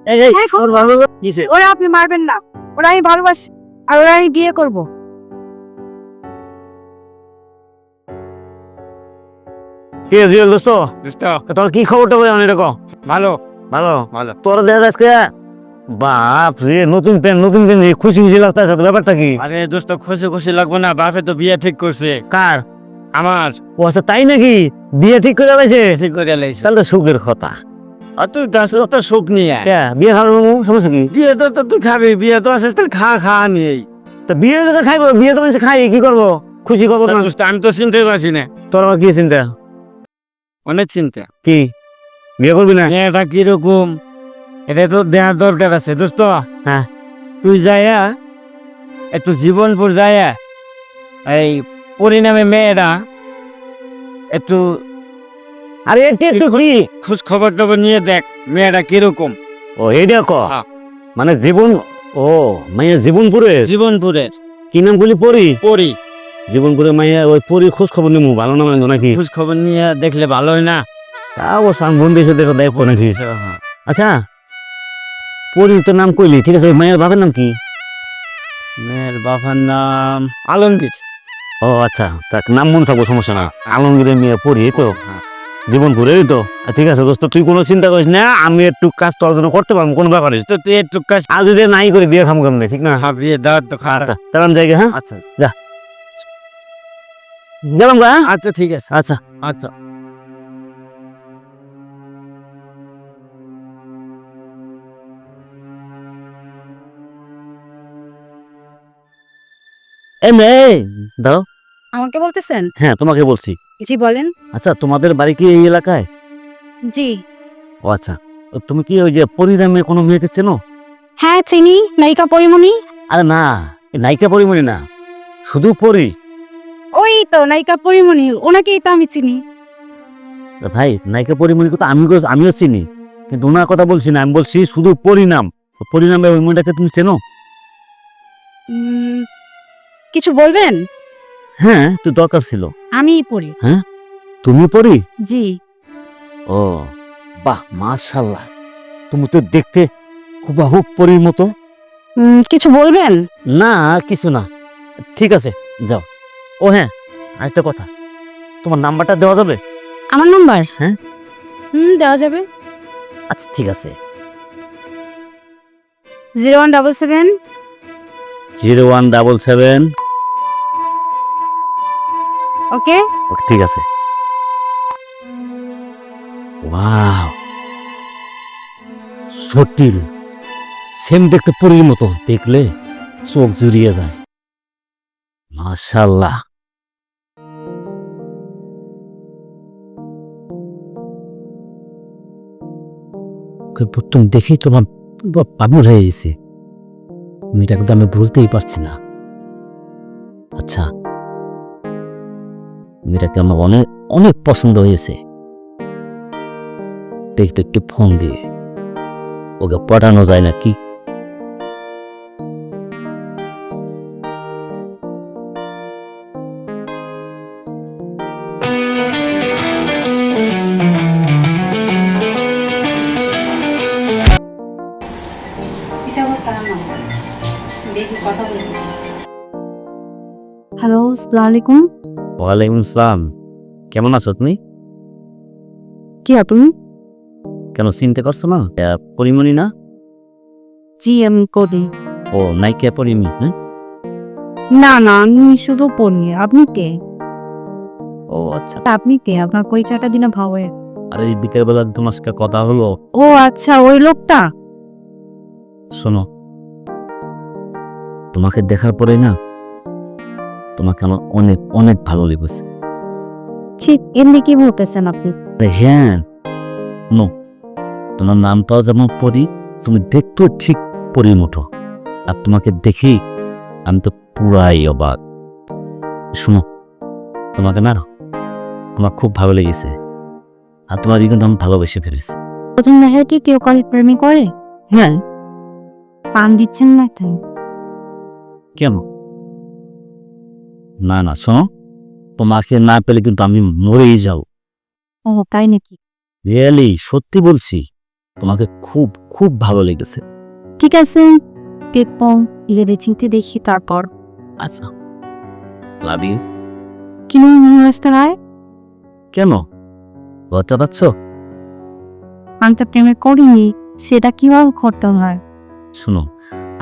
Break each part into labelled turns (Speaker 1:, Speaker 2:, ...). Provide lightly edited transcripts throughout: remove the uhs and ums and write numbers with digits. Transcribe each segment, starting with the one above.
Speaker 1: ওর ভালো কিসে?
Speaker 2: ওরা আপনি মারবেন না, ওরা আমি ভালোবাসি আর ওরা আমি বিয়ে করব।
Speaker 1: কি জিওল দোস্ত? তোর কি খবরটা বলে অনেক রকম?
Speaker 3: ভালো
Speaker 1: ভালো
Speaker 3: ভালো।
Speaker 1: তোর দেখ আজকে বাপ রে, নতুন প্যান্ট খুশি খুশি লাগতেছে, ব্যাপারটা কি?
Speaker 3: আরে দোস্ত খুশি খুশি লাগবে না, বাপে তো বিয়ে ঠিক করছে।
Speaker 1: কার?
Speaker 3: আমার
Speaker 1: ও আচ্ছা, তাই নাকি? বিয়ে ঠিক করে লাইছে?
Speaker 3: ঠিক করে লাইছে।
Speaker 1: তাহলে তো সুখের কথা।
Speaker 3: আর তুই অত সুখ নিয়ে
Speaker 1: বিয়ে খাওয়ার সমস্যা কি?
Speaker 3: বিয়ে তো তুই খাবি, বিয়ে তো আছে, তাহলে খা নিয়েই।
Speaker 1: তা বিয়ে তো খাইবো, বিয়ে তো মানুষ খাই, কি করবো? খুশি করবো না?
Speaker 3: দোস্ত আমি তো চিনতে পারছি না,
Speaker 1: তোর আবার কি চিন্তা?
Speaker 3: অনেক চিন্তা।
Speaker 1: কি বিয়ে করবি না?
Speaker 3: এটা কিরকম, এটা তো দেওয়ার দরকার আছে দোস্ত।
Speaker 1: হ্যাঁ,
Speaker 3: তুই যাইয়া একটু জীবনপুর যাইয়া এই পরিণামে মেয়েরা একটু
Speaker 1: আরে একটু কি
Speaker 3: খোঁজ খবর টবর নিয়ে দেখ মেয়েরা কিরকম।
Speaker 1: ও এইটা ক
Speaker 3: হ্যাঁ।
Speaker 1: মানে জীবন, ও মাইয়া জীবনপুরে
Speaker 3: জীবনপুরের
Speaker 1: কি নাম বলি? পরি?
Speaker 3: পরি
Speaker 1: জীবনপুরে মাইয়া ওই পরি খোঁজ খবর নিমু, ভালো না মানে নাকি?
Speaker 3: খোঁজ খবর নিয়ে দেখলে ভালো হয় না?
Speaker 1: তা অবশ্য আমি বন্ধু এসে দেখো দেখো নাকি। আচ্ছা, পরি তোর নাম কইলি, ঠিক আছে, ওই মায়ের বাবার নাম কি?
Speaker 3: মেয়ের বাবার নাম আলমগীর।
Speaker 1: ও আচ্ছা, তার নাম মনে থাকবো, সমস্যা না। আলমগীরের মেয়ে পরি, এই তো জীবনপুরেই তো। ঠিক আছে দোস্ত, তুই কোনো চিন্তা করিস না, আমি একটু কাজ তোর জন্য করতে পারবো, কোনো ব্যাপার নেই।
Speaker 3: তো তুই একটু কাজ
Speaker 1: আর যদি নাই করে বিয়ে খামো কেমনে, ঠিক না?
Speaker 3: বিয়ে দাওয়াত তো খারাপ।
Speaker 1: তার জায়গা, হ্যাঁ
Speaker 3: আচ্ছা
Speaker 1: গেলাম গা।
Speaker 3: আচ্ছা ঠিক আছে।
Speaker 1: আচ্ছা
Speaker 3: আচ্ছা
Speaker 1: এ মেয়ে দাও।
Speaker 2: আমাকে বলতেছেন?
Speaker 1: হ্যাঁ, তোমাকে বলছি।
Speaker 2: জি বলেন।
Speaker 1: আচ্ছা, তোমাদের বাড়ি কি এই এলাকায়?
Speaker 2: জি
Speaker 1: ও আচ্ছা, তুমি কি ওই যে পরিণামে কোনো মেয়েকে চেনো?
Speaker 2: হ্যাঁ চিনি, নায়িকা পরিমণি।
Speaker 1: আরে না, এই নায়িকা পরিমণি না, শুধু পরি।
Speaker 2: ওই তো নায়িকা পরিমণি, ওনাকেই তো আমি চিনি।
Speaker 1: ভাই, নায়িকা পরিমণিকে তো আমিও চিনি, কিন্তু ওনার কথা বলছি না, আমি বলছি শুধু পরিণাম। পরিণামে ওই মেয়েটাকে তুমি চেনো?
Speaker 2: কিছু বলবেন?
Speaker 1: হ্যাঁ, তো দরকার ছিল।
Speaker 2: আমিই পড়ি।
Speaker 1: হ্যাঁ, তুমি পরি?
Speaker 2: জি।
Speaker 1: ও বাহ, মাশাআল্লাহ, তুমি তো দেখতে হুবাহু পরির মতো।
Speaker 2: কিছু বলবেন?
Speaker 1: না, কিছু না, ঠিক আছে, যাও। ও হ্যাঁ, আরেকটা কথা, তোমার নাম্বারটা দেওয়া যাবে?
Speaker 2: আমার নাম্বার?
Speaker 1: হ্যাঁ।
Speaker 2: দেওয়া যাবে।
Speaker 1: আচ্ছা ঠিক আছে।
Speaker 2: 0177
Speaker 1: 0177।
Speaker 2: ওকে।
Speaker 1: ওকে, ঠিক আছে। ওয়াও, সটিল, সেম দেখতে পরীর মতো, দেখলে চোখ জুড়িয়ে যায়। মাশাআল্লাহ। তুমি দেখি তোমার পাগল হয়ে গেছে, মেয়েটাকে তো আমি ভুলতেই পারছি না। আচ্ছা, মেয়েটাকে আমার অনেক অনেক পছন্দ হয়েছে, দেখতে একটু ফোন দিয়ে ওকে পাঠানো যায় নাকি?
Speaker 2: হ্যালো, আসসালামু আলাইকুম।
Speaker 1: ওয়ালাইকুম আসসালাম। কেমন আছো তুমি?
Speaker 2: কি আপনি?
Speaker 1: কেন চিনতে করছো না? পরিমণি না?
Speaker 2: জি আমি করি।
Speaker 1: ও নায়িকা পরিমণি। হ্যাঁ,
Speaker 2: না না, আমি শুধু পড়ি। আপনি কে?
Speaker 1: ও আচ্ছা।
Speaker 2: আপনি কে? আপনার পরিচয়টা দিনা ভাবে।
Speaker 1: আর এই বিকেলবেলা তোমার সাথে কথা হলো।
Speaker 2: ও আচ্ছা, ওই লোকটা।
Speaker 1: শোনো, তোমাকে দেখার পরে না, তোমাকে আমার অনেক অনেক ভালো লেগেছে।
Speaker 2: ঠিক এমনি কি বলতেছেন আপনি?
Speaker 1: হ্যাঁ, নো, তোমার নামটাও যেমন পরি, তুমি দেখতে ঠিক পরির মতো, আর তোমাকে দেখি আমি তো পুরাই অবাক। শোনো, তোমাকে না আমার খুব ভালো লেগেছে, আর তোমার কিন্তু আমি ভালোবেসে ফেলেছি।
Speaker 2: প্রথম দেখায় কি কেউ কাল প্রেমে করে?
Speaker 1: হ্যাঁ।
Speaker 2: পান দিচ্ছেন না কেন?
Speaker 1: কেন? না না, শোনো, তোমাকে না পেলে কিন্তু আমি মরেই যাও।
Speaker 2: ও তাই নাকি?
Speaker 1: রিয়েলি, সত্যি বলছি। তোমাকে খুব খুব ভালো লেগেছে।
Speaker 2: ঠিক আছে, দেখবো, ভেবে চিনতে দেখি তারপর।
Speaker 1: আচ্ছা, লাভ ইউ।
Speaker 2: কিন্তু রাস্তা রায়
Speaker 1: কেন লজ্জা পাচ্ছ?
Speaker 2: আমি তো প্রেমে করিনি, সেটা কিভাবে করতে হয়?
Speaker 1: শোনো,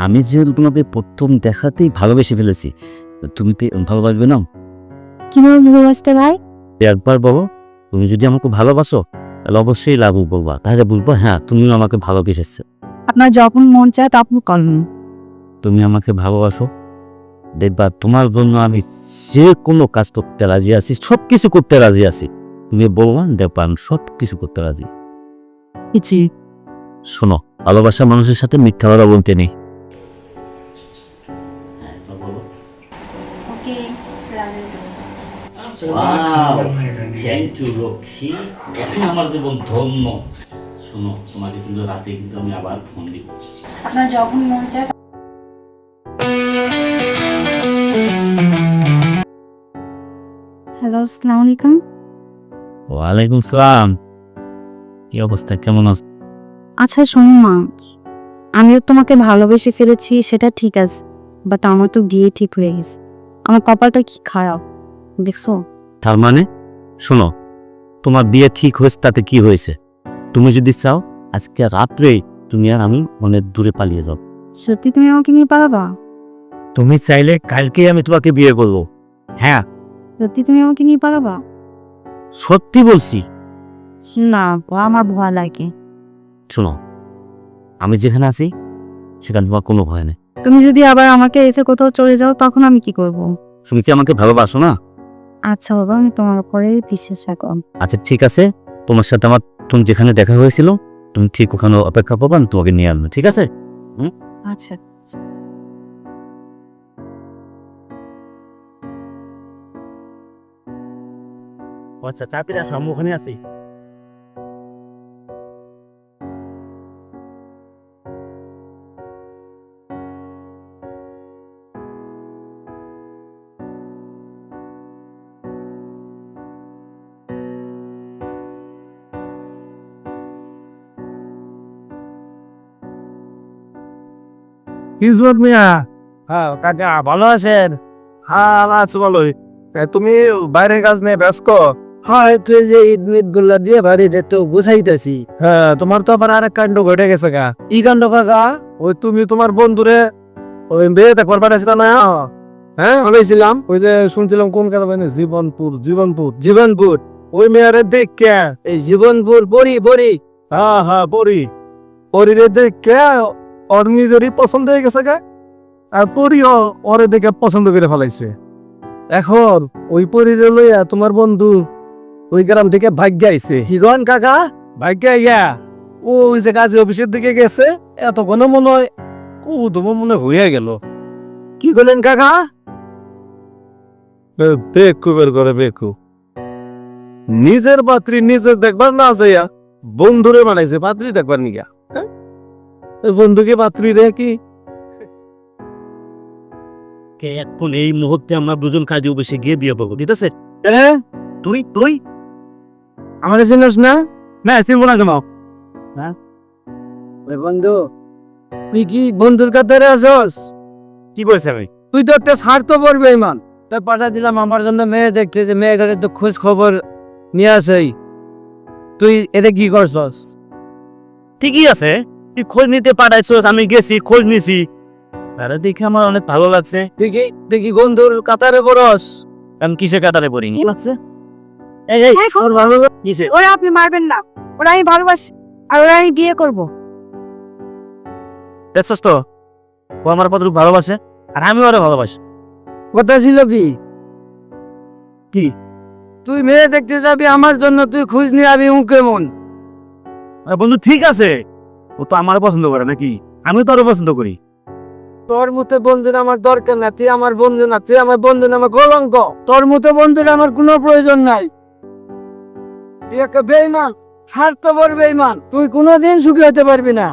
Speaker 1: আমি যে তোমাকে প্রথম দেখাতেই ভালোবেসে ফেলেছি, তুমি ভালোবাসবে না?
Speaker 2: কিভাবে ভালোবাসতে হয়?
Speaker 1: একবার বলো, তুমি যদি আমাকে ভালোবাসো তাহলে অবশ্যই লাভ বলবা, তাহলে বলবো হ্যাঁ তুমিও আমাকে ভালোবেসেছো।
Speaker 2: আপনার যখন মন চায় তখন করুন।
Speaker 1: তুমি আমাকে ভালোবাসো, দেখবা তোমার জন্য আমি যে কোনো কাজ করতে রাজি আছি, সব কিছু করতে রাজি আছি। তুমি বলবা, দেখবা আমি সব কিছু করতে রাজি।
Speaker 2: জি।
Speaker 1: শোনো, ভালোবাসা মানুষের সাথে মিথ্যা কথা বলতে নেই। এখন আমার জীবন ধন্য। শোনো, তোমাকে কিন্তু রাতে কিন্তু আমি আবার ফোন দিব।
Speaker 2: আপনার যখন মন চায়। হ্যালো, আসসালামু আলাইকুম।
Speaker 1: ওয়ালাইকুম সালাম। কি অবস্থা, কেমন আছো?
Speaker 2: আচ্ছা শোনো মা, আমিও তোমাকে ভালোবেসে ফেলেছি, সেটা ঠিক আছে, বাট আমার তো বিয়ে ঠিক হয়ে গেছে। আমার কপালটা কি খারাপ দেখছো?
Speaker 1: তার মানে শোনো, তোমার বিয়ে ঠিক হয়েছে তাতে কি হয়েছে? তুমি যদি চাও আজকে রাত্রেই তুমি আর আমি অনেক দূরে পালিয়ে যাও।
Speaker 2: সত্যি তুমি আমাকে নিয়ে পালাবা?
Speaker 1: তুমি চাইলে কালকেই আমি তোমাকে বিয়ে করবো। হ্যাঁ,
Speaker 2: সত্যি তুমি আমাকে নিয়ে পালাবা?
Speaker 1: সত্যি বলছি।
Speaker 2: না, আমার ভয় লাগে।
Speaker 1: শোনো, আমি যেখানে আছি সেখানে তোমার কোনো ভয় নেই।
Speaker 2: তুমি যদি আবার আমাকে এসে কোথাও চলে যাও তখন আমি কি করব?
Speaker 1: তুমি কি আমাকে ভালোবাসো না?
Speaker 2: আচ্ছা বাবা, আমি তোমার উপরে বিশ্বাস রাখলাম।
Speaker 1: আচ্ছা ঠিক আছে, তোমার সাথে আমার তুমি যেখানে দেখা হয়েছিল তুমি ঠিক ওখানে অপেক্ষা করবে, আমি তোমাকে নিয়ে আসবো, ঠিক আছে?
Speaker 2: আচ্ছা।
Speaker 1: আচ্ছা, চাপিরা সম্মুখে আছি।
Speaker 3: কিশোর মিয়া, হ্যাঁ কাকা ভালো আছেন?
Speaker 4: হ্যাঁ আমার আছি ভালোই। তুমি বাইরের কাজ নিয়ে ব্যস্ত?
Speaker 3: হ্যাঁ, একটু এই যে ঈদ মিদ গুলা দিয়ে বাড়িতে একটু গুছাইতেছি।
Speaker 4: হ্যাঁ, তোমার তো আবার আরেক কাণ্ড ঘটে গেছে গা।
Speaker 3: ই কাণ্ড কাকা?
Speaker 4: ওই তুমি তোমার বন্ধুরে ওই বিয়ে দেখবার পাঠাইছিল না? হ্যাঁ
Speaker 3: বলেছিলাম
Speaker 4: ওই যে শুনছিলাম কোন কথা মানে জীবনপুর জীবনপুর
Speaker 3: জীবনপুর।
Speaker 4: ওই মেয়ারে দেখে।
Speaker 3: এই জীবনপুর বড়ি বড়ি।
Speaker 4: হ্যাঁ হ্যাঁ পরি পরিরে দেখে ওর নিজেরই পছন্দ হয়ে গেছে গা, আর পরিও ওরে দেখে পছন্দ করে ফেলাইছে। এখন ওই পরিরে লইয়া তোমার বন্ধু ওই গ্রাম থেকে ভাগ্য আইছে।
Speaker 3: হিগন কাকা?
Speaker 4: ভাগ্য আইয়া ওই যে কাজী অফিসের দিকে গেছে, এতক্ষণ মনে হয় তোমার মনে হইয়া গেল।
Speaker 3: কি করলেন কাকা?
Speaker 4: বেকু বের করে বেকু, নিজের পাত্রী নিজের দেখবার না যাইয়া বন্ধুরে বানাইছে পাত্রী দেখবার নিগা। হ্যাঁ? ওই বন্ধুকে পাত্রী দেখি
Speaker 1: এখন এই মুহূর্তে আমরা দুজন কাজে অফিসে গিয়ে বিয়ে করবো, ঠিক আছে?
Speaker 3: হ্যাঁ,
Speaker 1: তুই তুই
Speaker 3: আমাকে চিনিস না?
Speaker 1: না চিনবো না কেন?
Speaker 3: ওই বন্ধু, তুই কি বন্ধুর কাতারে আছস?
Speaker 1: কি বলছে আমি?
Speaker 3: তুই তো একটা স্বার্থপর বেঈমান। তাই পাঠা দিলাম আমার জন্য মেয়ে দেখতে, যে মেয়েটাকে একটু খোঁজ খবর নিয়ে আসেই। তুই এতে কি করছস?
Speaker 1: ঠিকই আছে, তুই খোঁজ নিতে পাঠাইছস, আমি গেছি খোঁজ নিছি, তারা দেখে আমার অনেক ভালো লাগছে।
Speaker 3: দেখি বন্ধুর কাতারে পড়স।
Speaker 1: আমি কিসের কাতারে পড়ি নি লাগছে?
Speaker 3: ওর ভালো
Speaker 1: কিসে?
Speaker 2: ওরা আপনি মারবেন না, ওরা আমি ভালোবাসি, আর ওরা আমি বিয়ে করব।
Speaker 1: দেখছস তো, ও আমার কতটুকু ভালোবাসে আর আমি ওরা ভালোবাসি।
Speaker 3: কথা ছিল কি?
Speaker 2: তুই মেয়ে দেখতে যাবি আমার জন্য, তুই খোঁজ নিয়ে আবি কেমন?
Speaker 1: বন্ধু ঠিক আছে, ও তো আমার পছন্দ করে নাকি, আমি তো আরো পছন্দ করি।
Speaker 3: তোর মতো বন্ধুর আমার দরকার না, তুই আমার বন্ধু না, তুই আমার বন্ধু না, আমার কলঙ্ক। তোর মতো বন্ধুর আমার কোনো প্রয়োজন নাই। তুই একটা বেঈমান, স্বার্থপর বেঈমান, তুই কোনোদিন সুখী হতে পারবি না।